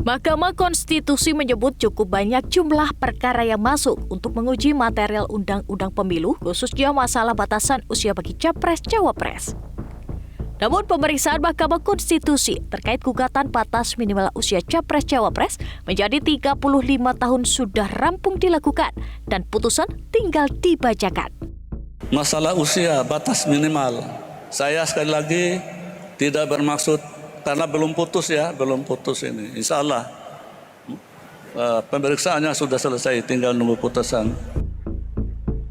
Mahkamah Konstitusi menyebut cukup banyak jumlah perkara yang masuk untuk menguji material undang-undang pemilu, khususnya masalah batasan usia bagi Capres-Cawapres. Namun pemeriksaan Mahkamah Konstitusi terkait gugatan batas minimal usia Capres-Cawapres menjadi 35 tahun sudah rampung dilakukan dan putusan tinggal dibacakan. Masalah usia batas minimal, saya sekali lagi tidak bermaksud karena belum putus ini. Insya Allah pemeriksaannya sudah selesai, tinggal nunggu putusan.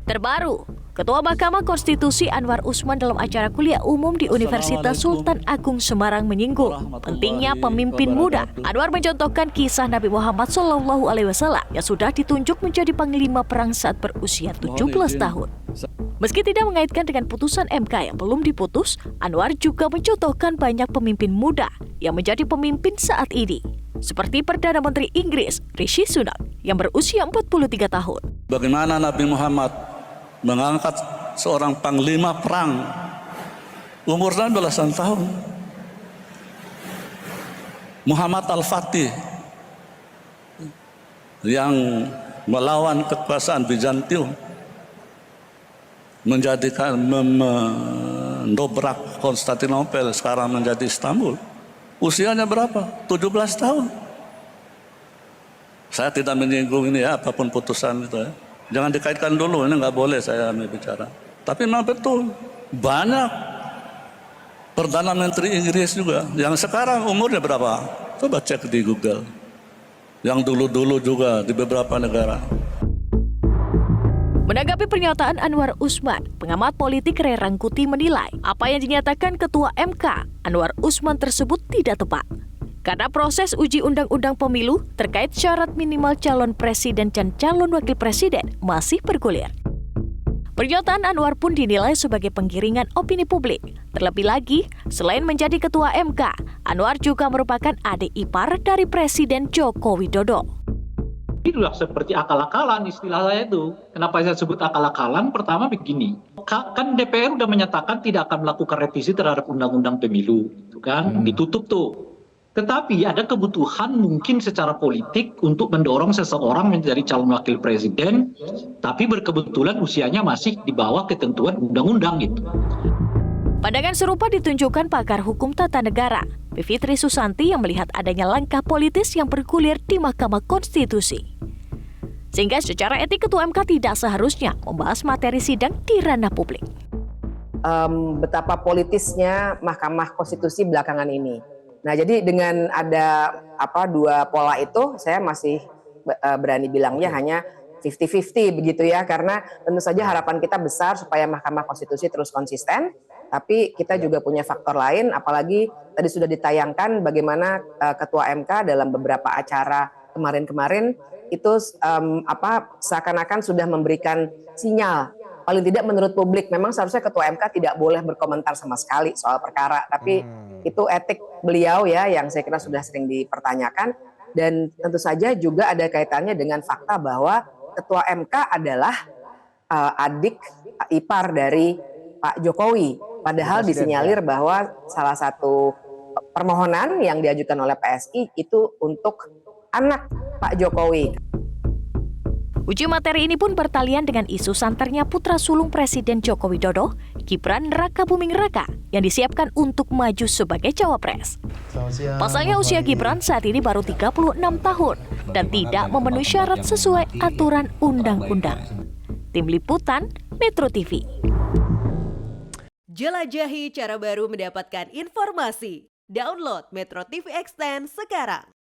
Terbaru, Ketua Mahkamah Konstitusi Anwar Usman dalam acara kuliah umum di Universitas Sultan Agung Semarang menyinggung pentingnya pemimpin muda. Anwar mencontohkan kisah Nabi Muhammad SAW yang sudah ditunjuk menjadi panglima perang saat berusia 17 tahun. Meski tidak mengaitkan dengan putusan MK yang belum diputus, Anwar juga mencontohkan banyak pemimpin muda yang menjadi pemimpin saat ini. Seperti Perdana Menteri Inggris, Rishi Sunak, yang berusia 43 tahun. Bagaimana Nabi Muhammad mengangkat seorang panglima perang umur 19 tahun. Muhammad Al-Fatih yang melawan kekuasaan Bizantium, mendobrak Konstantinopel, sekarang menjadi Istanbul. Usianya berapa? 17 tahun. Saya tidak menyinggung ini ya, apapun putusan itu ya. Jangan dikaitkan dulu, ini nggak boleh saya bicara. Tapi memang betul, banyak Perdana Menteri Inggris juga, yang sekarang umurnya berapa? Coba cek di Google. Yang dulu-dulu juga di beberapa negara. Menanggapi pernyataan Anwar Usman, pengamat politik Ray Rangkuti menilai apa yang dinyatakan Ketua MK Anwar Usman tersebut tidak tepat. Karena proses uji undang-undang pemilu terkait syarat minimal calon presiden dan calon wakil presiden masih bergulir. Pernyataan Anwar pun dinilai sebagai penggiringan opini publik. Terlebih lagi, selain menjadi Ketua MK, Anwar juga merupakan adik ipar dari Presiden Joko Widodo. Itulah seperti akal-akalan istilah saya itu. Kenapa saya sebut akal-akalan? Pertama begini, kan DPR udah menyatakan tidak akan melakukan revisi terhadap undang-undang pemilu, itu kan ditutup tuh. Tetapi ada kebutuhan mungkin secara politik untuk mendorong seseorang menjadi calon wakil presiden, tapi berkebetulan usianya masih di bawah ketentuan undang-undang gitu. Pandangan serupa ditunjukkan pakar hukum tata negara, Bivitri Susanti, yang melihat adanya langkah politis yang bergulir di Mahkamah Konstitusi. Sehingga secara etik Ketua MK tidak seharusnya membahas materi sidang di ranah publik. Betapa politisnya Mahkamah Konstitusi belakangan ini. Nah, jadi dengan ada dua pola itu, saya masih berani bilangnya hanya 50-50 begitu ya, karena tentu saja harapan kita besar supaya Mahkamah Konstitusi terus konsisten, tapi kita juga punya faktor lain, apalagi tadi sudah ditayangkan bagaimana Ketua MK dalam beberapa acara kemarin-kemarin itu seakan-akan sudah memberikan sinyal, paling tidak menurut publik, memang seharusnya Ketua MK tidak boleh berkomentar sama sekali soal perkara, tapi itu etik beliau ya yang saya kira sudah sering dipertanyakan, dan tentu saja juga ada kaitannya dengan fakta bahwa Ketua MK adalah adik ipar dari Pak Jokowi, padahal disinyalir bahwa salah satu permohonan yang diajukan oleh PSI itu untuk anak Pak Jokowi. Uji materi ini pun bertalian dengan isu santernya putra sulung Presiden Joko Widodo, Gibran Rakabuming Raka, yang disiapkan untuk maju sebagai cawapres. Pasalnya usia Gibran saat ini baru 36 tahun dan tidak memenuhi syarat sesuai aturan undang-undang. Tim Liputan, Metro TV. Jelajahi cara baru mendapatkan informasi. Download Metro TV Extend sekarang.